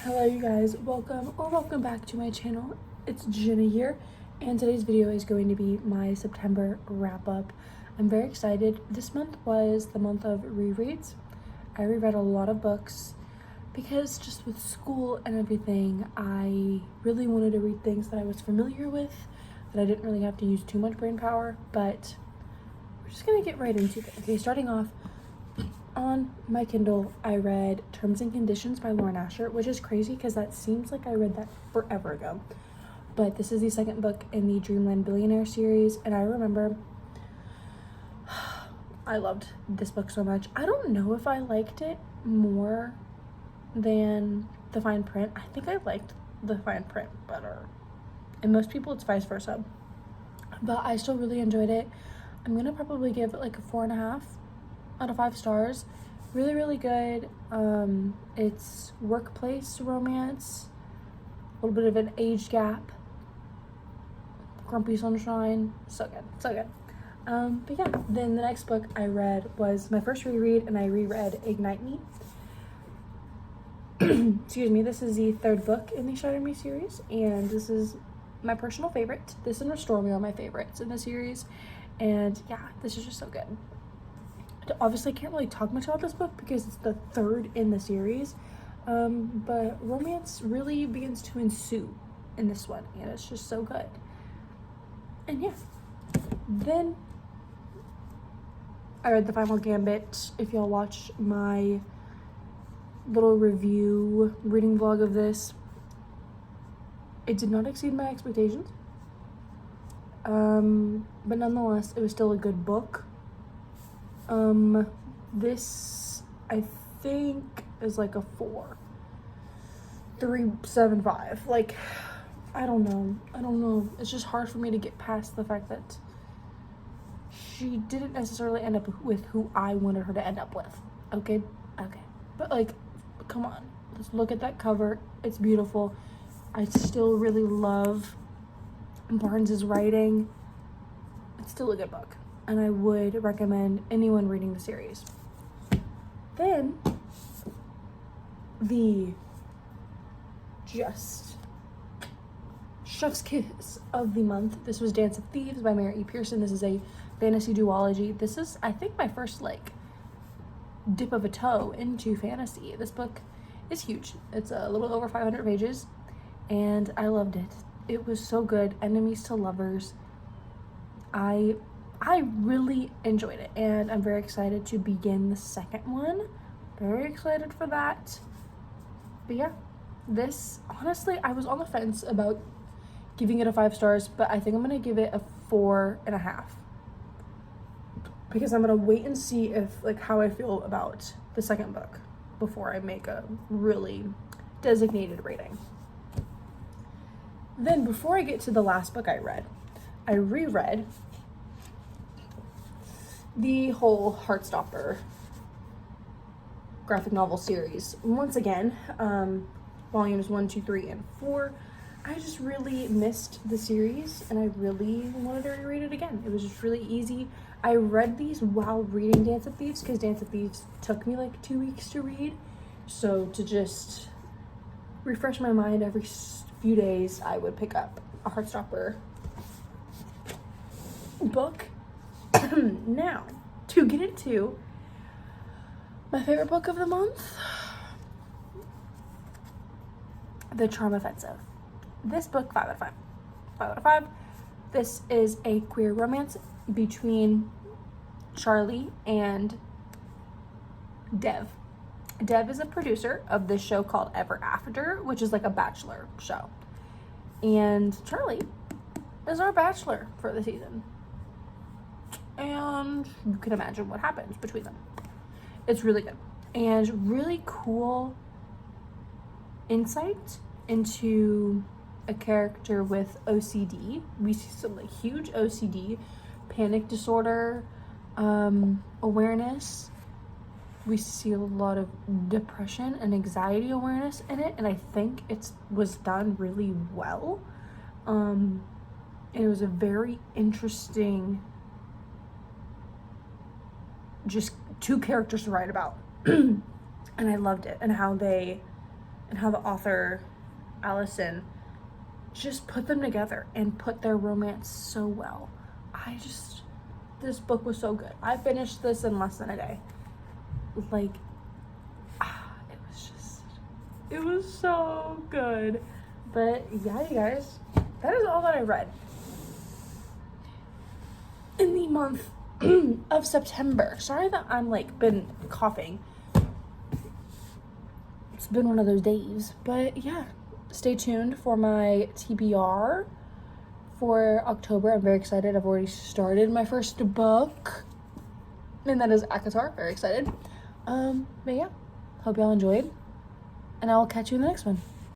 Hello you guys, welcome back to my channel. It's Jenna here, and today's video is going to be my September wrap up. I'm very excited. This month was the month of rereads. I reread a lot of books because just with school and everything, I really wanted to read things that I was familiar with, that I didn't really have to use too much brain power, but we're just gonna get right into it. Okay, starting off, on my Kindle, I read Terms and Conditions by Lauren Asher, which is crazy because that seems like I read that forever ago. But this is the second book in the Dreamland Billionaire series, and I remember I loved this book so much. I don't know if I liked it more than the fine print. I think I liked the fine print better. And most people, it's vice versa. But I still really enjoyed it. I'm gonna probably give it like a 4.5 out of 5 stars. Really good. It's workplace romance, a little bit of an age gap, grumpy sunshine, so good. But yeah, then the next book I read was my first reread, and I reread Ignite Me. Excuse me. This is the third book in the Shatter Me series, and this is my personal favorite. This and Restore Me are my favorites in the series, and yeah, this is just so good. Obviously, I can't really talk much about this book because it's the third in the series, but romance really begins to ensue in this one, and it's just so good. And yeah, then I read The Final Gambit. If y'all watched my little review reading vlog of this, it did not exceed my expectations, but nonetheless, it was still a good book. This I think is like a 4.375. Like, I don't know. It's just hard for me to get past the fact that she didn't necessarily end up with who I wanted her to end up with. Okay. But like, come on. Let's look at that cover. It's beautiful. I still really love Barnes's writing. It's still a good book, and I would recommend anyone reading the series. Then, the just chef's kiss of the month. This was Dance of Thieves by Mary E. Pearson. This is a fantasy duology. This is, I think, my first like dip of a toe into fantasy. This book is huge. It's a little over 500 pages, and I loved it. It was so good. Enemies to lovers. I really enjoyed it, and I'm very excited to begin the second one. Very excited for that. But yeah, this, honestly, I was on the fence about giving it a 5 stars, but I think I'm gonna give it a 4.5, because I'm gonna wait and see if like how I feel about the second book before I make a really designated rating. Then, before I get to the last book I reread the whole Heartstopper graphic novel series once again, volumes 1, 2, 3, and 4. I just really missed the series, and I really wanted to reread it again. It was just really easy. I read these while reading Dance of Thieves, because Dance of Thieves took me like 2 weeks to read. So to just refresh my mind every few days, I would pick up a Heartstopper book. Now, to get into my favorite book of the month, The Charm Offensive. This book, 5 out of 5. 5 out of 5. This is a queer romance between Charlie and Dev. Dev is a producer of this show called Ever After, which is like a bachelor show. And Charlie is our bachelor for the season. And you can imagine what happens between them. It's really good. And really cool insight into a character with OCD. We see some like huge OCD, panic disorder, awareness. We see a lot of depression and anxiety awareness in it, and I think it was done really well. And it was a very interesting, just 2 characters to write about. And I loved it, and how they and how the author, Allison, just put them together and put their romance so well. This book was so good. I finished this in less than a day. Like, it was so good. But yeah, you guys, that is all that I read in the month of September. Sorry that I'm like been coughing. It's been one of those days, but yeah, stay tuned for my TBR for October. I'm very excited. I've already started my first book, and that is ACOTAR. Very excited. But yeah, hope y'all enjoyed, and I will catch you in the next one.